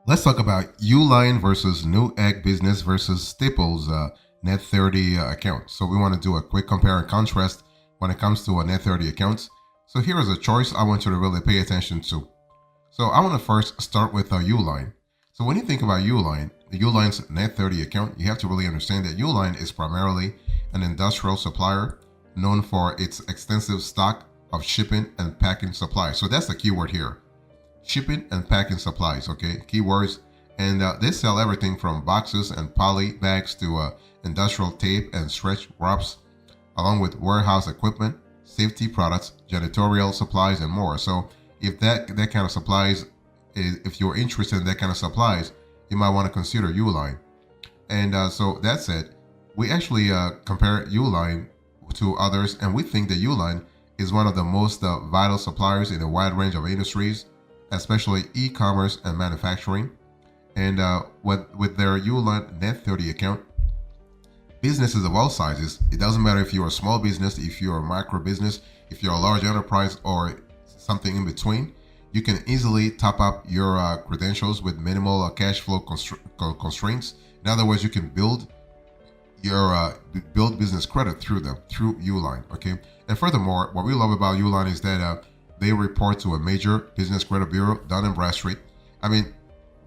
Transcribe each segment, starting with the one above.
Let's talk about Uline versus Newegg Business versus Staples Net 30 account. So we want to do a quick compare and contrast when it comes to a Net 30 accounts. So here is a choice I want you to really pay attention to. So I want to first start with Uline. So when you think about Uline, the Uline's Net 30 account, you have to really understand that Uline is primarily an industrial supplier known for its extensive stock of shipping and packing supplies. So that's the keyword here, shipping and packing supplies, okay, keywords. And they sell everything from boxes and poly bags to industrial tape and stretch wraps, along with warehouse equipment, safety products, janitorial supplies, and more. So if that kind of supplies, if you're interested in that kind of supplies, you might want to consider Uline. And so that said, we actually compare Uline to others, and we think that Uline is one of the most vital suppliers in a wide range of industries, especially e-commerce and manufacturing. And with their Uline Net 30 account, businesses of all sizes, it doesn't matter if you're a small business, if you're a micro business, if you're a large enterprise, or something in between, you can easily top up your credentials with minimal cash flow constraints. In other words, you can build your build business credit through them, through Uline. Okay. And furthermore, what we love about Uline is that they report to a major business credit bureau, Dun and Bradstreet. I mean,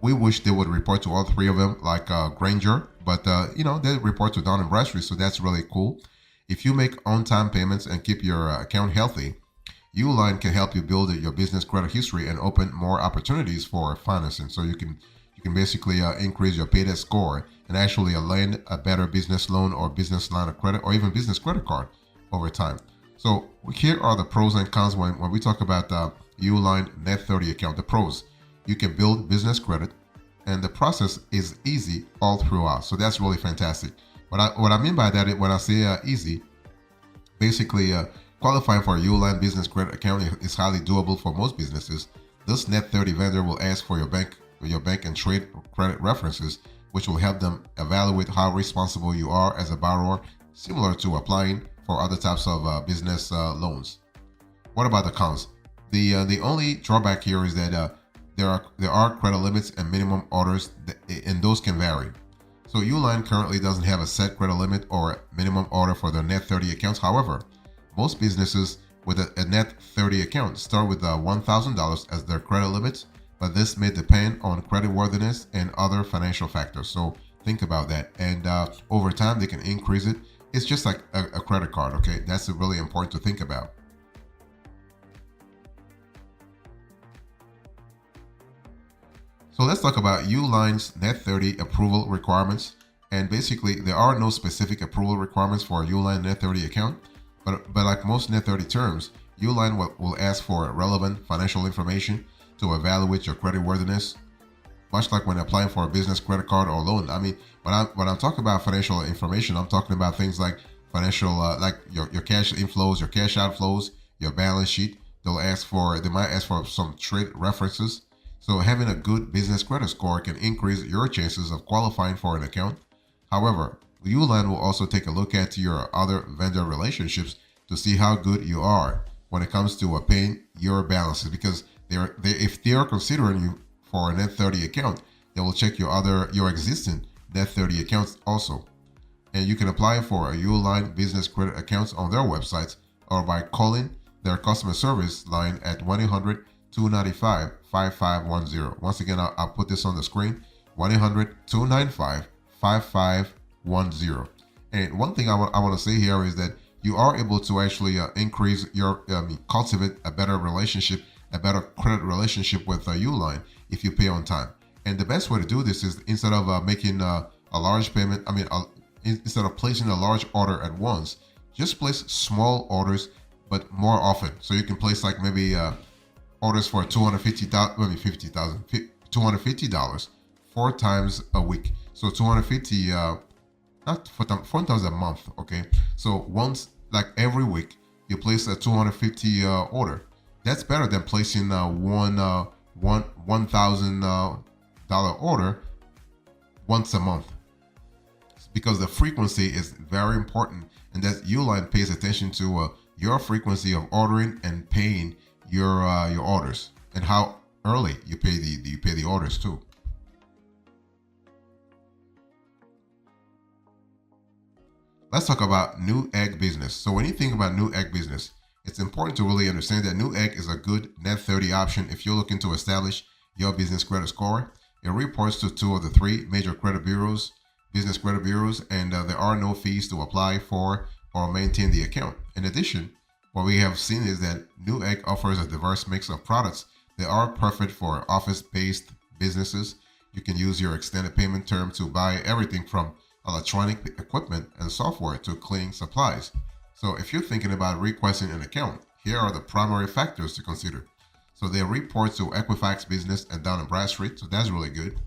we wish they would report to all three of them, like Granger, but they report to Dun and Bradstreet, so that's really cool. If you make on-time payments and keep your account healthy, Uline can help you build your business credit history and open more opportunities for financing. So you can basically increase your paydebt score and actually land a better business loan or business line of credit or even business credit card over time. So here are the pros and cons when we talk about the Uline Net 30 account. The pros: you can build business credit, and the process is easy all throughout. So that's really fantastic. What I mean by that, when I say easy, basically qualifying for a Uline business credit account is highly doable for most businesses. This Net 30 vendor will ask for your bank and trade credit references, which will help them evaluate how responsible you are as a borrower, similar to applying for other types of business loans. What about the cons? The only drawback here is that there are credit limits and minimum orders, and those can vary. So Uline currently doesn't have a set credit limit or minimum order for their Net 30 accounts. However, most businesses with a Net 30 account start with $1,000 as their credit limits, but this may depend on creditworthiness and other financial factors. So think about that. And over time, they can increase it. It's just like a credit card, okay? That's really important to think about. So let's talk about Uline's Net 30 approval requirements. And basically, there are no specific approval requirements for a Uline Net 30 account, but like most Net 30 terms, Uline will ask for relevant financial information to evaluate your creditworthiness, much like when applying for a business credit card or loan. I mean, when I'm talking about financial information, I'm talking about things like financial, like your cash inflows, your cash outflows, your balance sheet. They might ask for some trade references. So having a good business credit score can increase your chances of qualifying for an account. However, Uline will also take a look at your other vendor relationships to see how good you are when it comes to paying your balances, because if they are considering you for a Net 30 account, they will check your existing Net 30 accounts also. And you can apply for a Uline business credit accounts on their websites or by calling their customer service line at 1-800-295-5510. Once again, I'll put this on the screen, 1-800-295-5510. And one thing I want to say here is that you are able to actually cultivate a better relationship, a better credit relationship with Uline if you pay on time. And the best way to do this is, instead of making a large payment, instead of placing a large order at once, just place small orders, but more often. So you can place like maybe orders for $250 4 times a week. So 250, not 4 times a month. Okay. So once, like every week, you place a 250 order. That's better than placing $1,000 order once a month, because the frequency is very important, and that Uline pays attention to your frequency of ordering and paying your orders, and how early you pay the orders too. Let's talk about Newegg Business. So when you think about Newegg Business, it's important to really understand that Newegg is a good net 30 option if you're looking to establish your business credit score. It reports to two of the three major credit bureaus, business credit bureaus, and there are no fees to apply for or maintain the account. In addition, what we have seen is that Newegg offers a diverse mix of products that are perfect for office-based businesses. You can use your extended payment term to buy everything from electronic equipment and software to cleaning supplies. So if you're thinking about requesting an account, here are the primary factors to consider. So they report to Equifax Business and Dun& Bradstreet, so that's really good.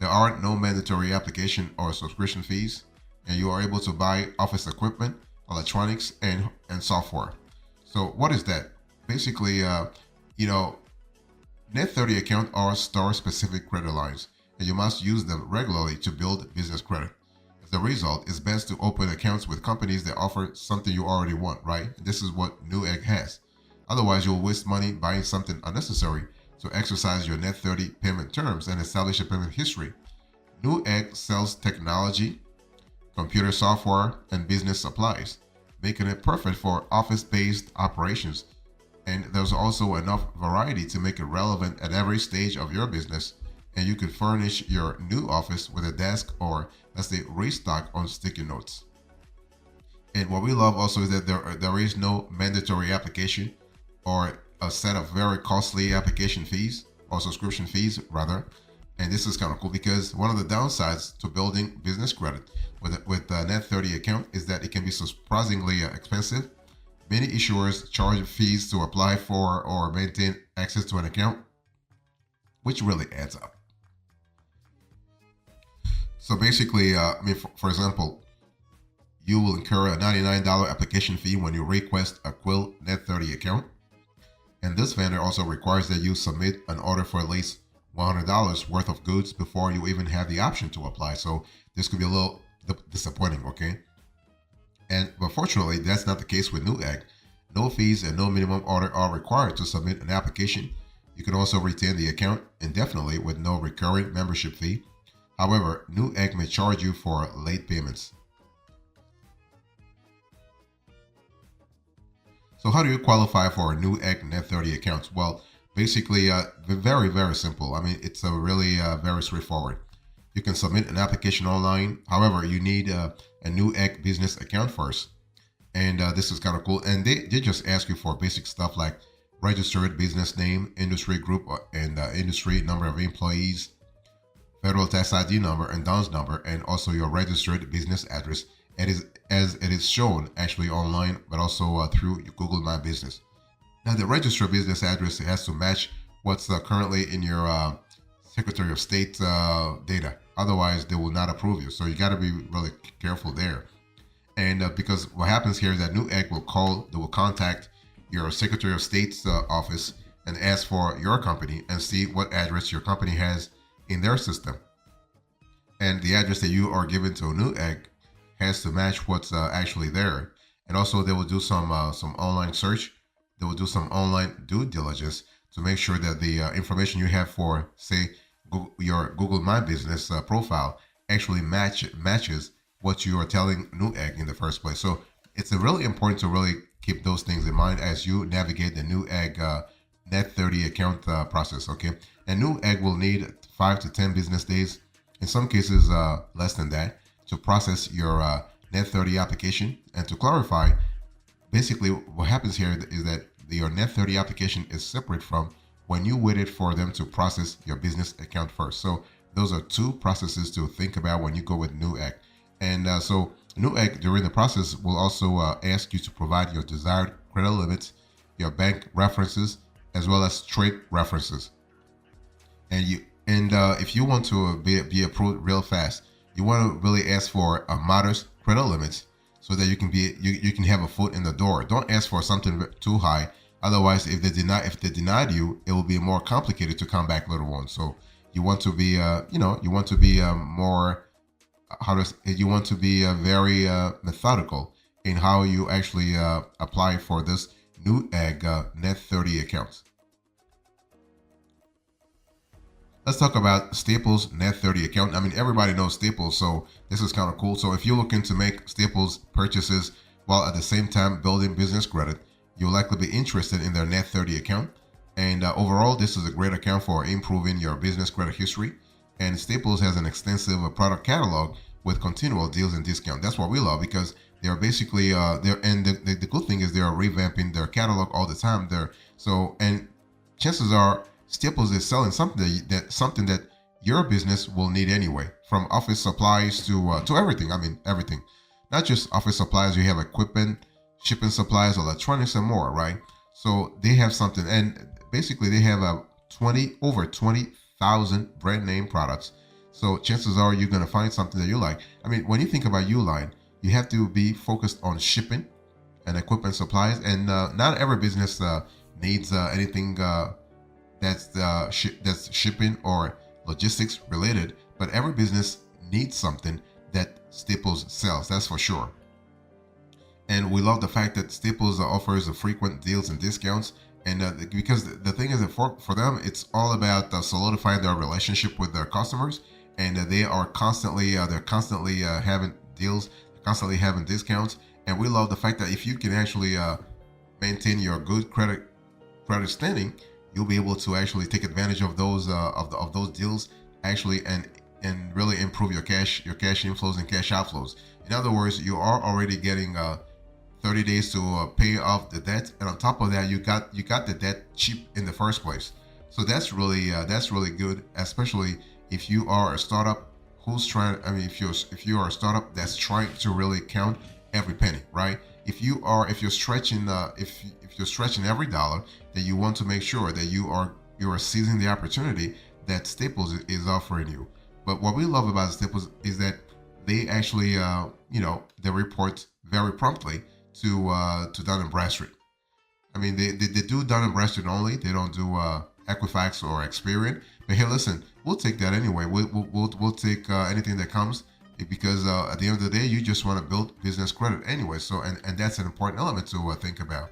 There are no mandatory application or subscription fees, and you are able to buy office equipment, electronics, and software. So what is that? Basically, Net 30 accounts are store-specific credit lines, and you must use them regularly to build business credit. As a result, it's best to open accounts with companies that offer something you already want, right? This is what Newegg has. Otherwise, you'll waste money buying something unnecessary to exercise your Net 30 payment terms and establish a payment history. Newegg sells technology, computer software, and business supplies, making it perfect for office-based operations. And there's also enough variety to make it relevant at every stage of your business. And you could furnish your new office with a desk or, let's say, restock on sticky notes. And what we love also is that there is no mandatory application or a set of very costly application fees or subscription fees, rather. And this is kind of cool because one of the downsides to building business credit with a Net 30 account is that it can be surprisingly expensive. Many issuers charge fees to apply for or maintain access to an account, which really adds up. So basically, for example, you will incur a $99 application fee when you request a Quill Net 30 account. And this vendor also requires that you submit an order for at least $100 worth of goods before you even have the option to apply. So this could be a little disappointing, okay? But fortunately, that's not the case with Newegg. No fees and no minimum order are required to submit an application. You can also retain the account indefinitely with no recurring membership fee. However, Newegg may charge you for late payments. So how do you qualify for a Newegg Net 30 account? Well, basically, very, very simple. I mean, it's really very straightforward. You can submit an application online. However, you need a Newegg business account first. And this is kind of cool. And they just ask you for basic stuff like registered business name, industry group, and industry, number of employees, federal tax ID number and DUNS number, and also your registered business address. As it is shown actually online, but also through Google My Business. Now, the registered business address has to match what's currently in your Secretary of State data. Otherwise, they will not approve you. So you got to be really careful there. And because what happens here is that Newegg will contact your Secretary of State's office and ask for your company and see what address your company has in their system. And the address that you are given to Newegg has to match what's actually there. And also they will do some online search. They will do some online due diligence to make sure that the information you have for, say, your Google My Business profile actually matches what you are telling Newegg in the first place. So it's really important to really keep those things in mind as you navigate the Newegg Net 30 account process, okay? And Newegg will need 5 to 10 business days, in some cases less than that, to process your Net 30 application. And to clarify, basically what happens here is that your Net 30 application is separate from when you waited for them to process your business account first. So those are two processes to think about when you go with Newegg. And so Newegg during the process will also ask you to provide your desired credit limits, your bank references, as well as trade references. And if you want to be approved real fast, you want to really ask for a modest credit limits so that you can have a foot in the door. Don't ask for something too high. Otherwise, if they denied you, it will be more complicated to come back later on. So you want to be very methodical in how you actually apply for this Newegg Net 30 accounts. Let's talk about Staples Net 30 account. I mean, everybody knows Staples, so this is kind of cool. So if you're looking to make Staples purchases while at the same time building business credit, you'll likely be interested in their Net 30 account. And overall, this is a great account for improving your business credit history. And Staples has an extensive product catalog with continual deals and discounts. That's what we love because they're basically they're and the good thing is they are revamping their catalog all the time. And chances are Staples is selling something that your business will need anyway, from office supplies to everything. I mean everything, not just office supplies. You have equipment, shipping supplies, electronics, and more, right? So they have something, and basically they have a 20,000 brand name products. So chances are you're gonna find something that you like. I mean, when you think about Uline, you have to be focused on shipping and equipment supplies, and not every business needs anything that's shipping or logistics related, but every business needs something that Staples sells. That's for sure. And we love the fact that Staples offers frequent deals and discounts. And because the thing is that for them, it's all about solidifying their relationship with their customers, and they are constantly having deals, constantly having discounts. And we love the fact that if you can actually maintain your good credit standing, you'll be able to actually take advantage of those of those deals actually, and really improve your cash inflows and cash outflows. In other words, you are already getting 30 days to pay off the debt, and on top of that, you got the debt cheap in the first place. So that's really good, especially if you are a startup who's trying. I mean, if you are a startup that's trying to really count every penny, right? If you're stretching if you're stretching every dollar, then you want to make sure that you are seizing the opportunity that Staples is offering you. But what we love about Staples is that they actually they report very promptly to Dun and Bradstreet. I mean, they do Dun and Bradstreet only. They don't do Equifax or Experian. But hey, listen, we'll take that anyway. We'll take anything that comes, because at the end of the day, you just want to build business credit anyway. So and that's an important element to think about.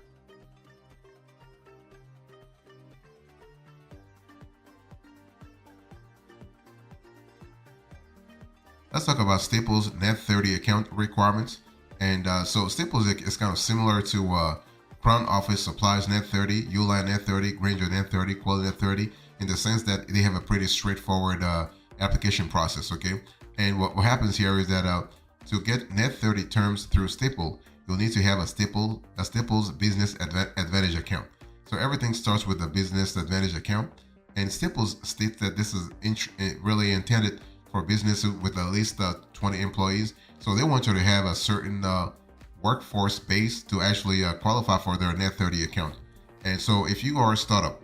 Let's talk about Staples Net 30 account requirements. And so Staples is kind of similar to Crown Office Supplies Net 30, Uline Net 30, Granger Net 30, Quality Net 30, in the sense that they have a pretty straightforward application process, okay? And what happens here is that to get Net 30 terms through Staple, you'll need to have a Staples Business Advantage account. So everything starts with a Business Advantage account, and Staples states that this is really intended for businesses with at least 20 employees. So they want you to have a certain workforce base to actually qualify for their Net 30 account. And so if you are a startup,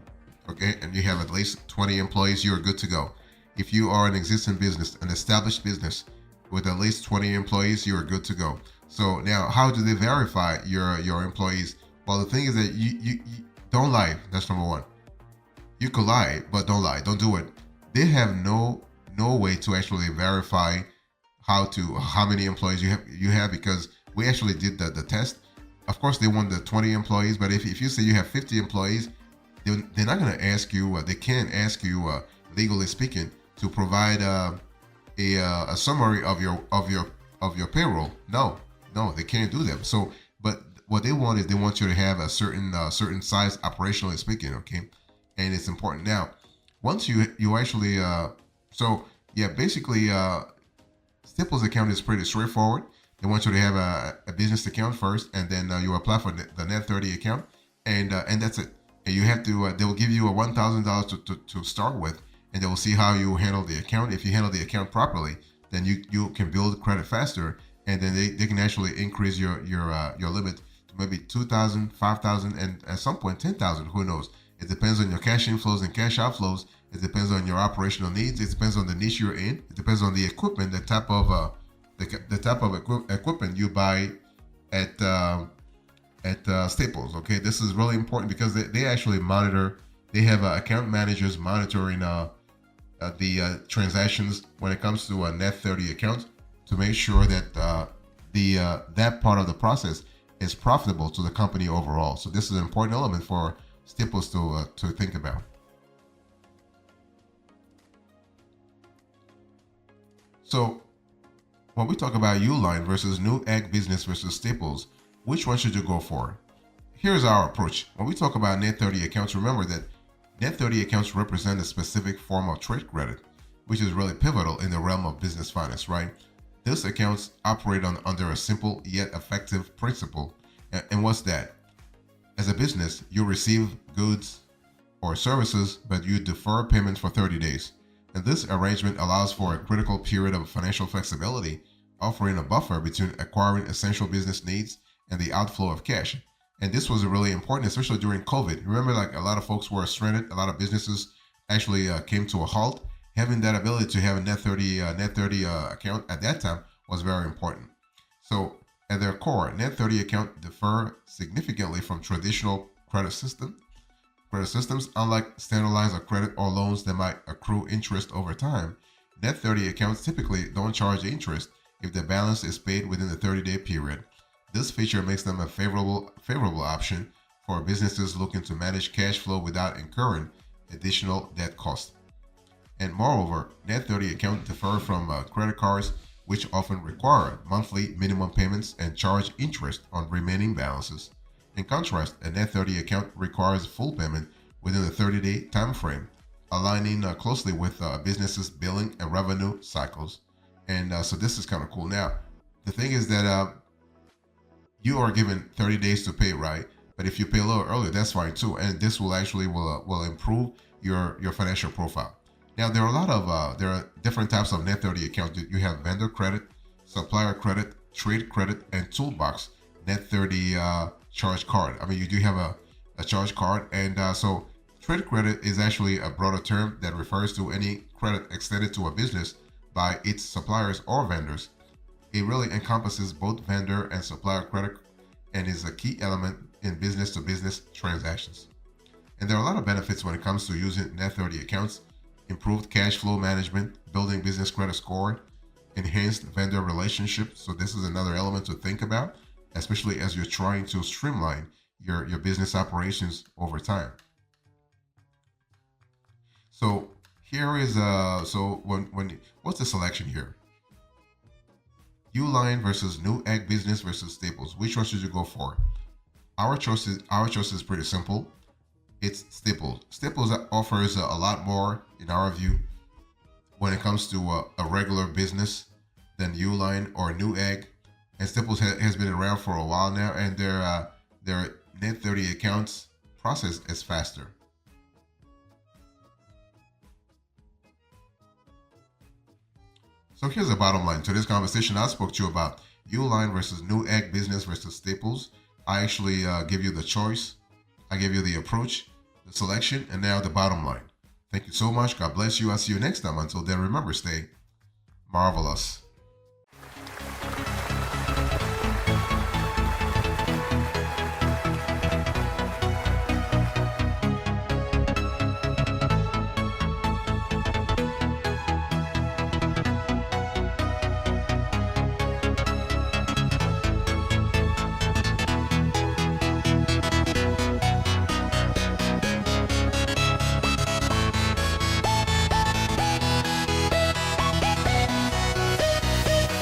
okay, and you have at least 20 employees, you're good to go. If you are an existing business, an established business with at least 20 employees, you're good to go. So now, how do they verify your employees? Well, the thing is that you don't lie. That's number one. You could lie, but don't lie. Don't do it. They have no way to actually verify how many employees you have, because we actually did the test. Of course, they want the 20 employees, but if you say you have 50 employees, they're not going to ask you. They can't ask you, legally speaking, to provide a summary of your payroll. No, they can't do that. So, but what they want is they want you to have a certain size, operationally speaking. Okay, and it's important. Now, once you actually so yeah, basically Staples account is pretty straightforward. They want you to have a business account first, and then you apply for the Net 30 account, and that's it. And you have to. They will give you a $1,000 to start with, and they will see how you handle the account. If you handle the account properly, then you can build credit faster, and then they can actually increase your limit to maybe 2,000, 5,000, and at some point 10,000. Who knows? It depends on your cash inflows and cash outflows. It depends on your operational needs. It depends on the niche you're in. It depends on the equipment, the type of equipment you buy at Staples. Okay, this is really important because they actually monitor. They have account managers monitoring the transactions when it comes to a Net 30 account to make sure that that part of the process is profitable to the company overall. So this is an important element for Staples to think about. So when we talk about Uline versus Newegg Business versus Staples, which one should you go for? Here's our approach. When we talk about net 30 accounts, remember that net 30 accounts represent a specific form of trade credit, which is really pivotal in the realm of business finance, right? These accounts operate under a simple yet effective principle. And what's that? As a business, you receive goods or services, but you defer payment for 30 days. And this arrangement allows for a critical period of financial flexibility, offering a buffer between acquiring essential business needs and the outflow of cash. And this was really important, especially during COVID. Remember, like a lot of folks were stranded, a lot of businesses actually came to a halt. Having that ability to have a net 30 account at that time was very important. So at their core, net 30 account differ significantly from traditional credit systems, unlike standard lines of credit or loans that might accrue interest over time. Net 30 accounts typically don't charge interest if the balance is paid within the 30-day period. This feature makes them a favorable option for businesses looking to manage cash flow without incurring additional debt costs. And moreover, net 30 accounts differ from credit cards, which often require monthly minimum payments and charge interest on remaining balances. In contrast, a net 30 account requires full payment within the 30-day time frame, aligning closely with businesses' billing and revenue cycles. And so this is kind of cool. Now, the thing is that you are given 30 days to pay, right? But if you pay a little earlier, that's fine too. And this will actually will improve your financial profile. Now, there are different types of net 30 accounts. You have vendor credit, supplier credit, trade credit, and toolbox net 30 charge card. I mean, you do have a charge card, and so trade credit is actually a broader term that refers to any credit extended to a business by its suppliers or vendors. It really encompasses both vendor and supplier credit and is a key element in business to business transactions. And there are a lot of benefits when it comes to using net 30 accounts: improved cash flow management, building business credit score, enhanced vendor relationships. So this is another element to think about, especially as you're trying to streamline your business operations over time. So here is when what's the selection here? Uline versus Newegg Business versus Staples. Which one should you go for? Our choice is pretty simple. It's Staples. Staples offers a lot more, in our view, when it comes to a regular business than Uline or Newegg. And Staples has been around for a while now, and their net 30 accounts process is faster. So here's the bottom line to this conversation. I spoke to you about Uline versus Newegg Business versus Staples. I actually give you the choice. I give you the approach, the selection, and now the bottom line. Thank you so much. God bless you. I'll see you next time. Until then, remember, stay marvelous.